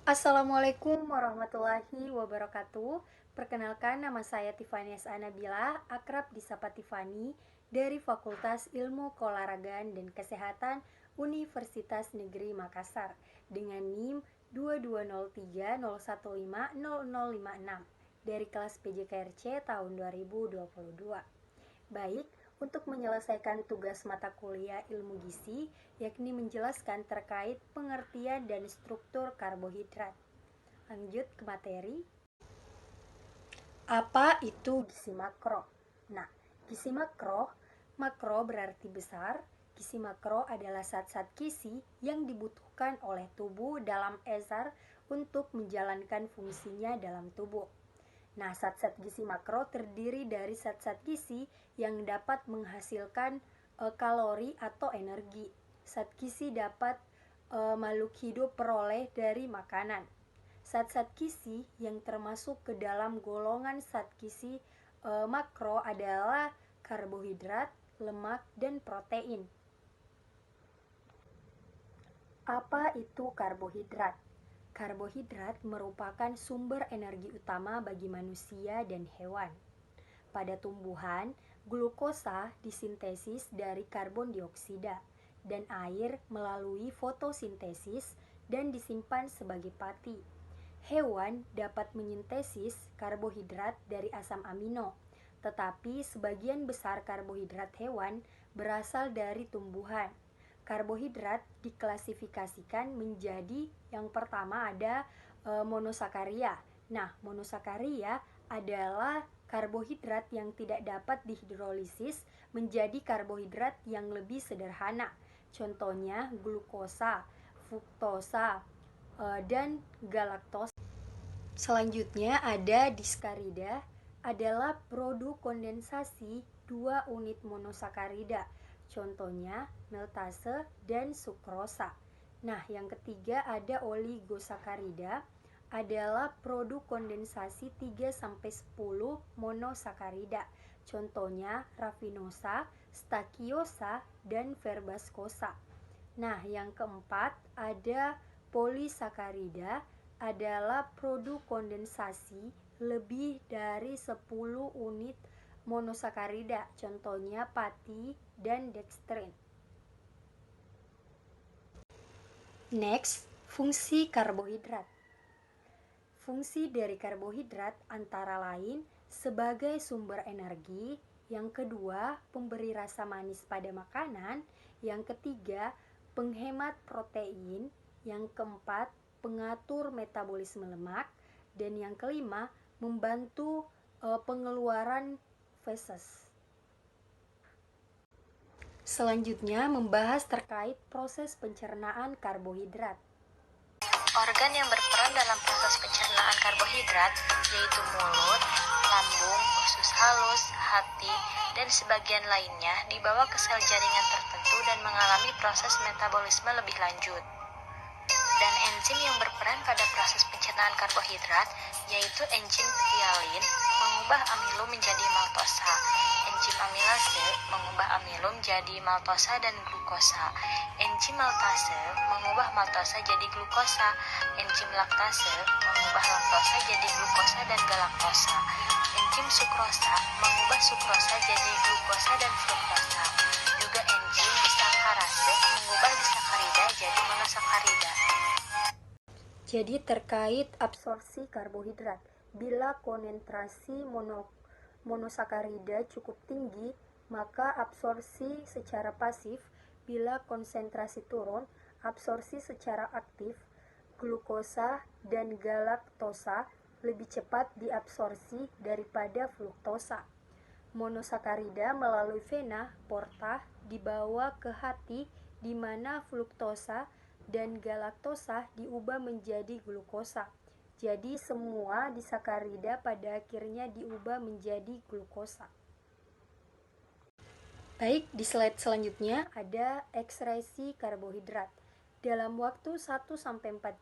Assalamualaikum warahmatullahi wabarakatuh. Perkenalkan, nama saya Tifanias Anabila, akrab disapa Tifani, dari Fakultas Ilmu Keolahragaan dan Kesehatan Universitas Negeri Makassar dengan NIM 220301500056 dari kelas PJKRC tahun 2022. Baik, untuk menyelesaikan tugas mata kuliah ilmu gizi, yakni menjelaskan terkait pengertian dan struktur karbohidrat. Lanjut ke materi. Apa itu gizi makro? Nah, gizi makro berarti besar. Gizi makro adalah zat-zat gizi yang dibutuhkan oleh tubuh dalam esar untuk menjalankan fungsinya dalam tubuh. Nah, zat-zat gizi makro terdiri dari zat-zat gizi yang dapat menghasilkan kalori atau energi. Zat gizi dapat makhluk hidup peroleh dari makanan. Zat-zat gizi yang termasuk ke dalam golongan zat gizi makro adalah karbohidrat, lemak, dan protein. Apa itu karbohidrat? Karbohidrat merupakan sumber energi utama bagi manusia dan hewan. Pada tumbuhan, glukosa disintesis dari karbon dioksida dan air melalui fotosintesis dan disimpan sebagai pati. Hewan dapat menyintesis karbohidrat dari asam amino, tetapi sebagian besar karbohidrat hewan berasal dari tumbuhan. Karbohidrat diklasifikasikan menjadi yang pertama ada monosakaria. Nah, monosakaria adalah karbohidrat yang tidak dapat dihidrolisis menjadi karbohidrat yang lebih sederhana. Contohnya glukosa, fruktosa, dan galaktosa. Selanjutnya ada diskarida, adalah produk kondensasi dua unit monosakarida. Contohnya maltase dan sukrosa. Nah, yang ketiga ada oligosakarida, adalah produk kondensasi 3 sampai 10 monosakarida. Contohnya rafinosa, stakiosa, dan verbascosa. Nah, yang keempat ada polisakarida, adalah produk kondensasi lebih dari 10 unit monosakarida, contohnya pati dan dextrin. Next, fungsi karbohidrat. Fungsi dari karbohidrat antara lain sebagai sumber energi, yang kedua, pemberi rasa manis pada makanan, yang ketiga, penghemat protein, yang keempat, pengatur metabolisme lemak, dan yang kelima, membantu pengeluaran feses. Selanjutnya membahas terkait proses pencernaan karbohidrat. Organ yang berperan dalam proses pencernaan karbohidrat yaitu mulut, lambung, usus halus, hati, dan sebagian lainnya dibawa ke sel jaringan tertentu dan mengalami proses metabolisme lebih lanjut. Dan enzim yang berperan pada proses pencernaan karbohidrat yaitu enzim ptialin mengubah amilum menjadi maltosa. Enzim amilase mengubah amilum jadi maltosa dan glukosa. Enzim maltase mengubah maltosa jadi glukosa. Enzim laktase mengubah laktosa jadi glukosa dan galaktosa. Enzim sukrosa mengubah sukrosa jadi glukosa dan fruktosa. Juga enzim disakarase mengubah disakarida jadi monosakarida. Jadi terkait absorpsi karbohidrat, bila konsentrasi monosakarida cukup tinggi, maka absorpsi secara pasif. Bila konsentrasi turun, absorpsi secara aktif. Glukosa dan galaktosa lebih cepat diabsorpsi daripada fruktosa. Monosakarida melalui vena porta dibawa ke hati, di mana fruktosa dan galaktosa diubah menjadi glukosa. Jadi semua disakarida pada akhirnya diubah menjadi glukosa. Baik, di slide selanjutnya ada ekskresi karbohidrat. Dalam waktu 1-4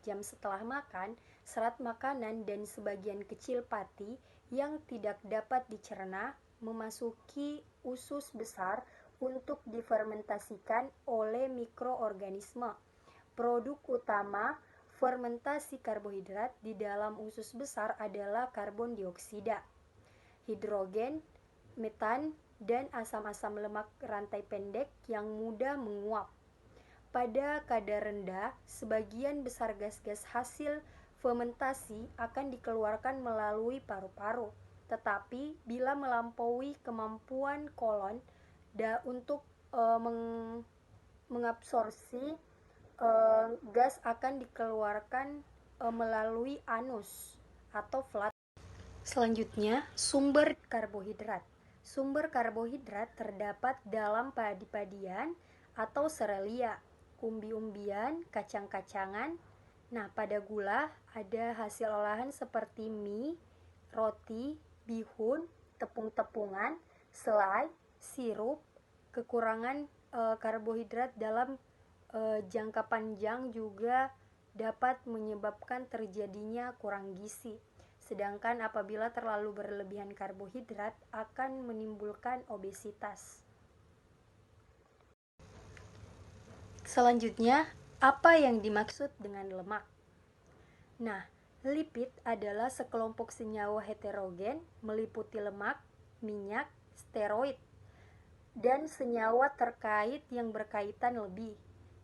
jam setelah makan, serat makanan dan sebagian kecil pati yang tidak dapat dicerna memasuki usus besar untuk difermentasikan oleh mikroorganisme. Produk utama Fermentasi karbohidrat di dalam usus besar adalah karbon dioksida, hidrogen, metan, dan asam-asam lemak rantai pendek yang mudah menguap. Pada kadar rendah, sebagian besar gas-gas hasil fermentasi akan dikeluarkan melalui paru-paru. Tetapi bila melampaui kemampuan kolon untuk mengabsorpsi, gas akan dikeluarkan melalui anus atau flat. Selanjutnya, sumber karbohidrat. Sumber karbohidrat terdapat dalam padi-padian atau serelia, umbi-umbian, kacang-kacangan. Nah, pada gula ada hasil olahan seperti mie, roti, bihun, tepung-tepungan, selai, sirup. Kekurangan karbohidrat dalam jangka panjang juga dapat menyebabkan terjadinya kurang gizi. Sedangkan apabila terlalu berlebihan karbohidrat akan menimbulkan obesitas. Selanjutnya, apa yang dimaksud dengan lemak? Nah, lipid adalah sekelompok senyawa heterogen meliputi lemak, minyak, steroid, dan senyawa terkait yang berkaitan lebih.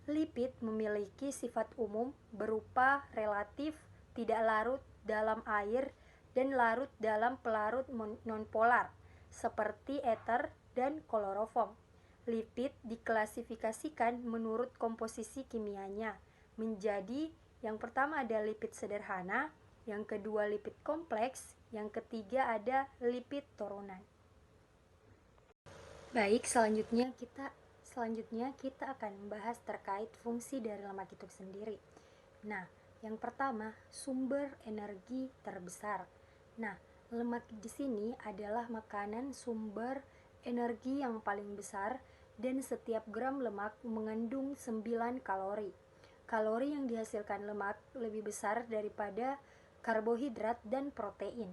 Lipid memiliki sifat umum berupa relatif, tidak larut dalam air, dan larut dalam pelarut nonpolar, seperti ether dan kloroform. Lipid diklasifikasikan menurut komposisi kimianya, menjadi yang pertama ada lipid sederhana, yang kedua lipid kompleks, yang ketiga ada lipid turunan. Baik, selanjutnya kita akan membahas terkait fungsi dari lemak itu sendiri. Nah, yang pertama, sumber energi terbesar. Nah, lemak di sini adalah makanan sumber energi yang paling besar dan setiap gram lemak mengandung 9 kalori. Kalori yang dihasilkan lemak lebih besar daripada karbohidrat dan protein.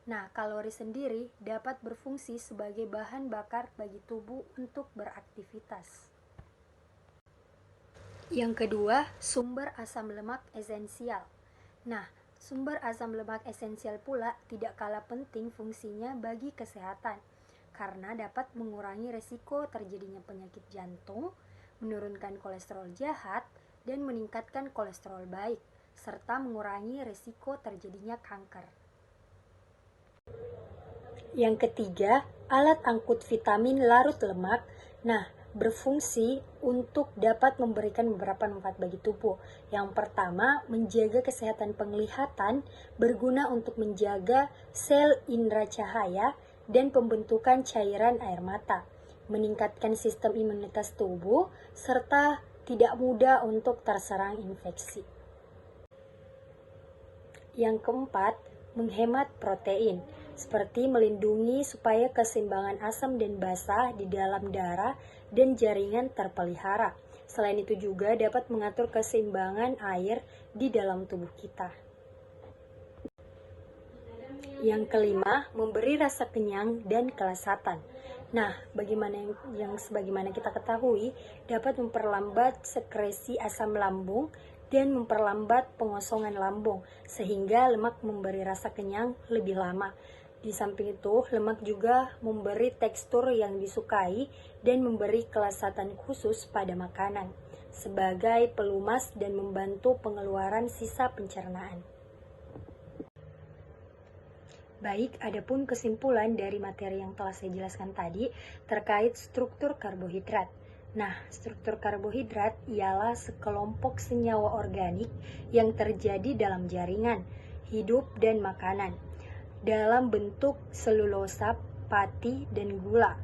Nah, kalori sendiri dapat berfungsi sebagai bahan bakar bagi tubuh untuk beraktivitas. Yang kedua, sumber asam lemak esensial. Nah, sumber asam lemak esensial pula tidak kalah penting fungsinya bagi kesehatan, karena dapat mengurangi resiko terjadinya penyakit jantung, menurunkan kolesterol jahat, dan meningkatkan kolesterol baik, serta mengurangi resiko terjadinya kanker. Yang ketiga, alat angkut vitamin larut lemak. Nah, berfungsi untuk dapat memberikan beberapa manfaat bagi tubuh. Yang pertama, menjaga kesehatan penglihatan, berguna untuk menjaga sel indera cahaya dan pembentukan cairan air mata, meningkatkan sistem imunitas tubuh, serta tidak mudah untuk terserang infeksi. Yang keempat, menghemat protein, seperti melindungi supaya keseimbangan asam dan basa di dalam darah dan jaringan terpelihara. Selain itu juga dapat mengatur keseimbangan air di dalam tubuh kita. Yang kelima, memberi rasa kenyang dan kelezatan. Nah, sebagaimana kita ketahui, dapat memperlambat sekresi asam lambung dan memperlambat pengosongan lambung, sehingga lemak memberi rasa kenyang lebih lama. Di samping itu, lemak juga memberi tekstur yang disukai dan memberi kelezatan khusus pada makanan, sebagai pelumas dan membantu pengeluaran sisa pencernaan. Baik, adapun kesimpulan dari materi yang telah saya jelaskan tadi terkait struktur karbohidrat. Nah, struktur karbohidrat ialah sekelompok senyawa organik yang terjadi dalam jaringan hidup dan makanan, dalam bentuk selulosa, pati, dan gula.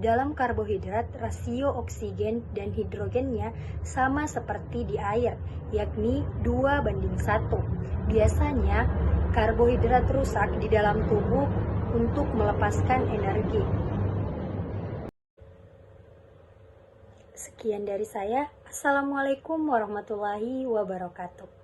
Dalam karbohidrat, rasio oksigen dan hidrogennya sama seperti di air, yakni 2:1. Biasanya, karbohidrat rusak di dalam tubuh untuk melepaskan energi. Sekian dari saya. Assalamualaikum warahmatullahi wabarakatuh.